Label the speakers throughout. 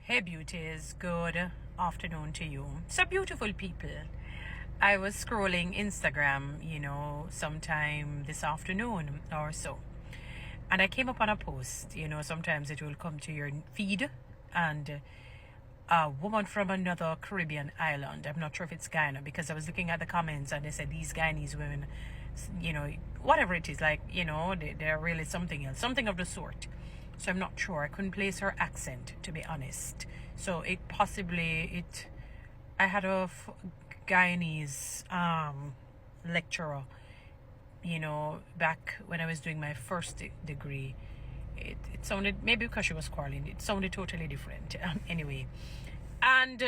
Speaker 1: Hey beauties, good afternoon to you. So beautiful people. I was scrolling Instagram, sometime this afternoon or so. And I came upon a post, sometimes it will come to your feed and a woman from another Caribbean island. I'm not sure if it's Guyana because I was looking at the comments and they said these Guyanese women, whatever it is, they're really something else, something of the sort. So I'm not sure. I couldn't place her accent, to be honest. So I had a Guyanese lecturer, back when I was doing my first degree. It sounded, maybe because she was quarreling, it sounded totally different. Anyway. And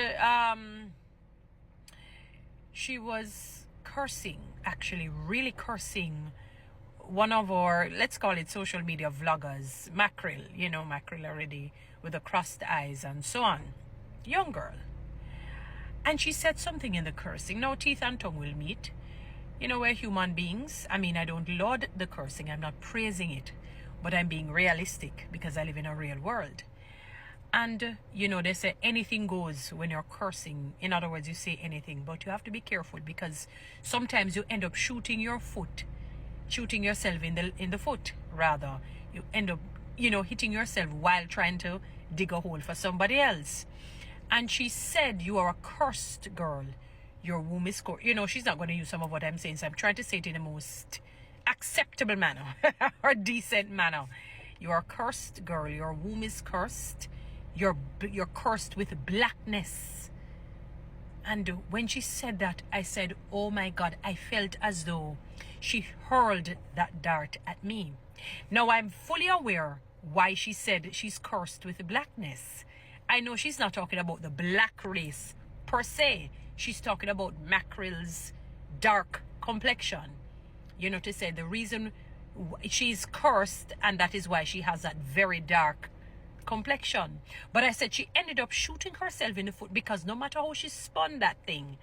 Speaker 1: she was cursing, actually, really cursing one of our, let's call it social media vloggers, Mackerel, Mackerel already with the crossed eyes and so on. Young girl. And she said something in the cursing. Now, teeth and tongue will meet. We're human beings. I mean, I don't laud the cursing. I'm not praising it. But I'm being realistic because I live in a real world. And, they say anything goes when you're cursing. In other words, you say anything. But you have to be careful because sometimes you end up shooting yourself in the foot, rather. You end up, hitting yourself while trying to dig a hole for somebody else. And she said, you are a cursed girl. Your womb is cursed. She's not going to use some of what I'm saying, so I'm trying to say it in the most acceptable manner or decent manner. You are a cursed girl. Your womb is cursed. You're cursed with blackness. And when she said that, I said, oh my God, I felt as though she hurled that dart at me. Now I'm fully aware why she said she's cursed with blackness. I know she's not talking about the black race per se. She's talking about Mackerel's dark complexion. To say the reason she's cursed, and that is why she has that very dark complexion. But I said she ended up shooting herself in the foot because no matter how she spun that thing,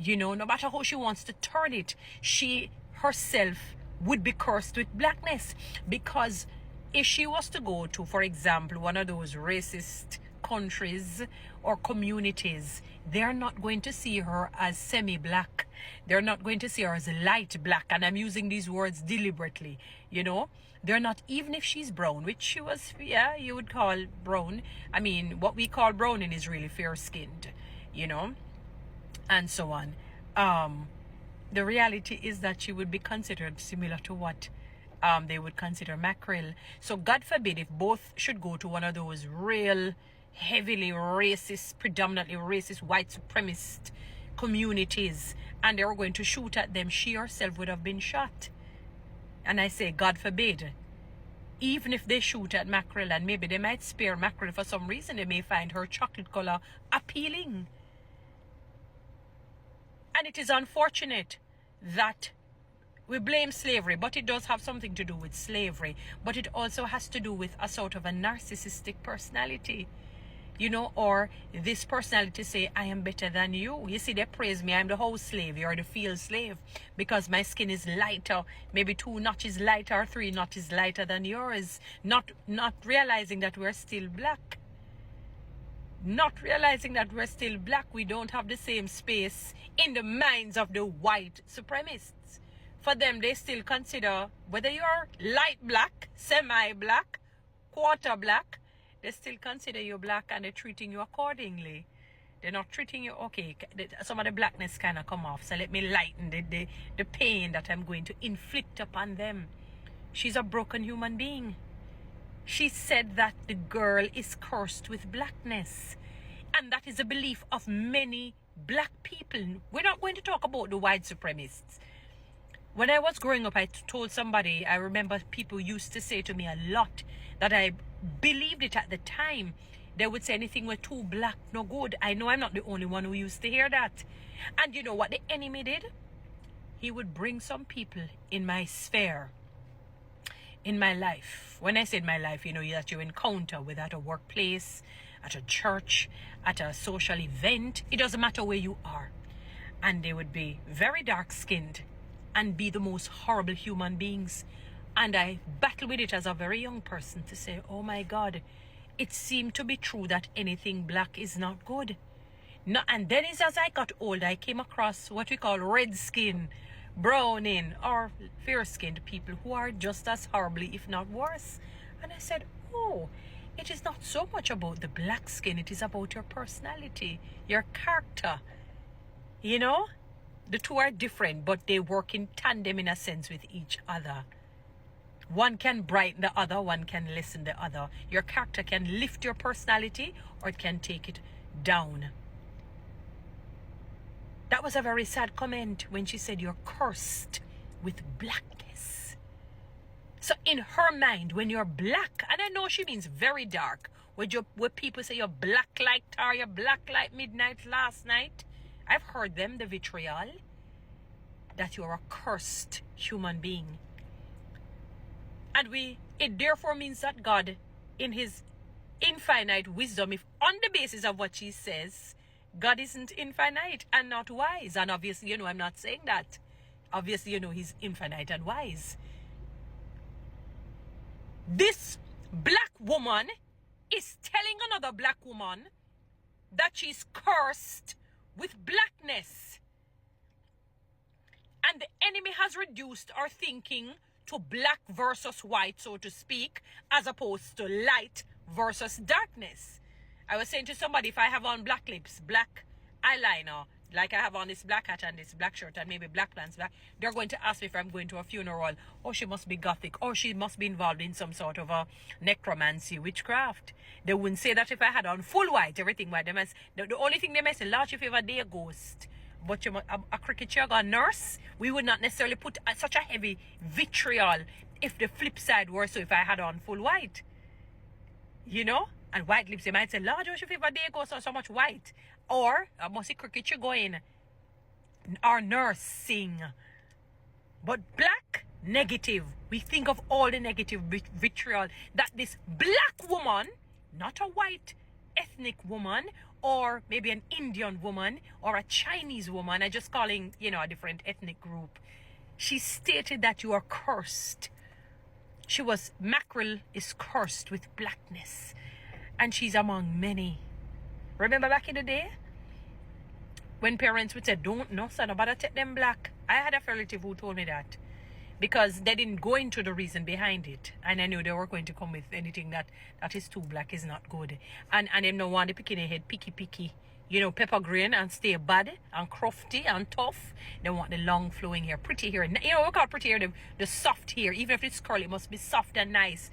Speaker 1: no matter how she wants to turn it, she herself would be cursed with blackness. Because if she was to go to, for example, one of those racist countries or communities, they're not going to see her as semi-black. They're not going to see her as light black. And I'm using these words deliberately, They're not, even if she's brown, which she was, you would call brown. I mean, what we call browning is really fair-skinned, and so on. The reality is that she would be considered similar to what they would consider Mackerel. So God forbid if both should go to one of those real heavily racist, predominantly racist, white supremacist communities, and they were going to shoot at them, she herself would have been shot. And I say, God forbid, even if they shoot at Mackerel, and maybe they might spare Mackerel for some reason, they may find her chocolate color appealing. And it is unfortunate that we blame slavery, but it does have something to do with slavery. But it also has to do with a sort of a narcissistic personality. Or this personality say, I am better than you. You see, they praise me. I'm the house slave. You're the field slave. Because my skin is lighter. Maybe 2 notches lighter or 3 notches lighter than yours. Not realizing that we're still black. Not realizing that we're still black. We don't have the same space in the minds of the white supremacists. For them, they still consider whether you're light black, semi-black, quarter black, they still consider you black and they're treating you accordingly. They're not treating you, okay, some of the blackness kind of come off. So let me lighten the pain that I'm going to inflict upon them. She's a broken human being. She said that the girl is cursed with blackness. And that is a belief of many black people. We're not going to talk about the white supremacists. When I was growing up, I told somebody, I remember people used to say to me a lot that I believed it at the time. They would say anything with too black, no good. I know I'm not the only one who used to hear that. And you know what the enemy did? He would bring some people in my sphere, in my life. When I said my life, that you encounter with at a workplace, at a church, at a social event. It doesn't matter where you are. And they would be very dark-skinned and be the most horrible human beings. And I battle with it as a very young person to say, oh my God, it seemed to be true that anything black is not good. No, and then as I got older, I came across what we call red skin, browning, or fair-skinned people who are just as horribly, if not worse. And I said, oh, it is not so much about the black skin, it is about your personality, your character. You know, the two are different, but they work in tandem in a sense with each other. One can brighten the other, one can lessen the other. Your character can lift your personality, or it can take it down. That was a very sad comment when she said you're cursed with blackness. So in her mind, when you're black, and I know she means very dark, when people say you're black like tar, you're black like midnight last night, I've heard them, the vitriol, that you're a cursed human being. And it therefore means that God, in his infinite wisdom, if on the basis of what she says, God isn't infinite and not wise. And obviously, I'm not saying that. Obviously, he's infinite and wise. This black woman is telling another black woman that she's cursed with blackness. And the enemy has reduced our thinking to black versus white, so to speak, as opposed to light versus darkness. I was saying to somebody, if I have on black lips, black eyeliner, like I have on this black hat and this black shirt and maybe black pants, they're going to ask me if I'm going to a funeral. Oh, she must be gothic. Or she must be involved in some sort of a necromancy, witchcraft. They wouldn't say that if I had on full white, everything white. The only thing they may say, Lord, if you ever be a ghost, but you're a cricketer or a nurse, we would not necessarily put such a heavy vitriol if the flip side were so if I had on full white. And white lips, they might say, Lord, if ever day goes on so much white. Or, I must see cricketer going, or nursing. But black, negative. We think of all the negative vitriol that this black woman, not a white ethnic woman, or maybe an Indian woman, or a Chinese woman, I'm just calling, a different ethnic group. She stated that you are cursed. Mackerel is cursed with blackness. And she's among many. Remember back in the day? When parents would say, no, son, nobody take them black. I had a relative who told me that. Because they didn't go into the reason behind it. And I knew they were going to come with anything that is too black is not good. And they don't want the picking head picky. Pepper green and stay bad and crufty and tough. They want the long flowing hair, pretty hair. We call pretty hair the soft hair. Even if it's curly, it must be soft and nice.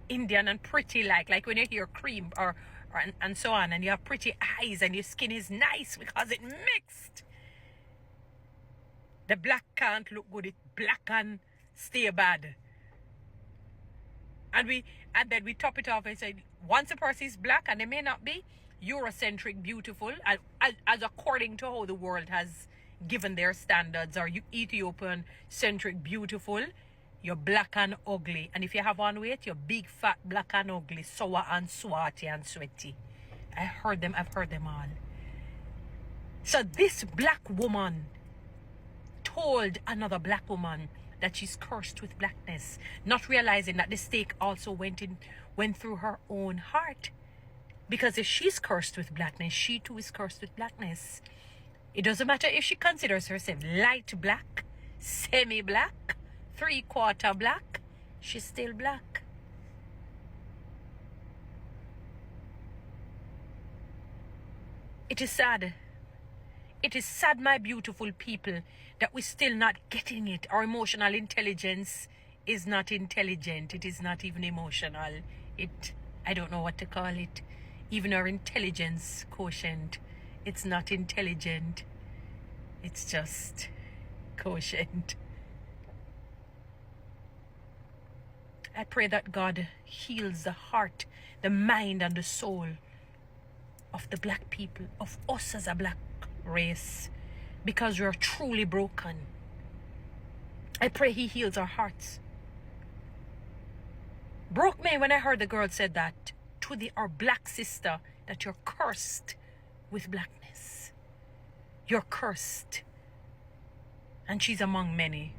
Speaker 1: Indian and pretty like when you hear cream and so on, and you have pretty eyes and your skin is nice because it mixed. The black can't look good, it's black and stay bad. And then we top it off and say, once a person is black, and they may not be Eurocentric beautiful, as according to how the world has given their standards, or Ethiopian centric beautiful, you're black and ugly. And if you have on weight, you're big, fat, black and ugly, sour and swarty and sweaty. I've heard them all. So this black woman told another black woman that she's cursed with blackness, not realizing that the stake also went through her own heart. Because if she's cursed with blackness, she too is cursed with blackness. It doesn't matter if she considers herself light black, semi-black, 3/4 black, she's still black. It is sad. It is sad, my beautiful people, that we're still not getting it. Our emotional intelligence is not intelligent. It is not even emotional. I don't know what to call it. Even our intelligence quotient, it's not intelligent. It's just quotient. I pray that God heals the heart, the mind, and the soul of the black people, of us as a black race, because we are truly broken. I pray he heals our hearts. Broke me when I heard the girl said that to our black sister, that you're cursed with blackness. You're cursed. And she's among many.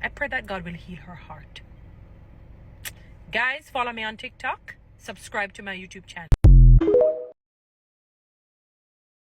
Speaker 1: I pray that God will heal her heart. Guys, follow me on TikTok. Subscribe to my YouTube channel.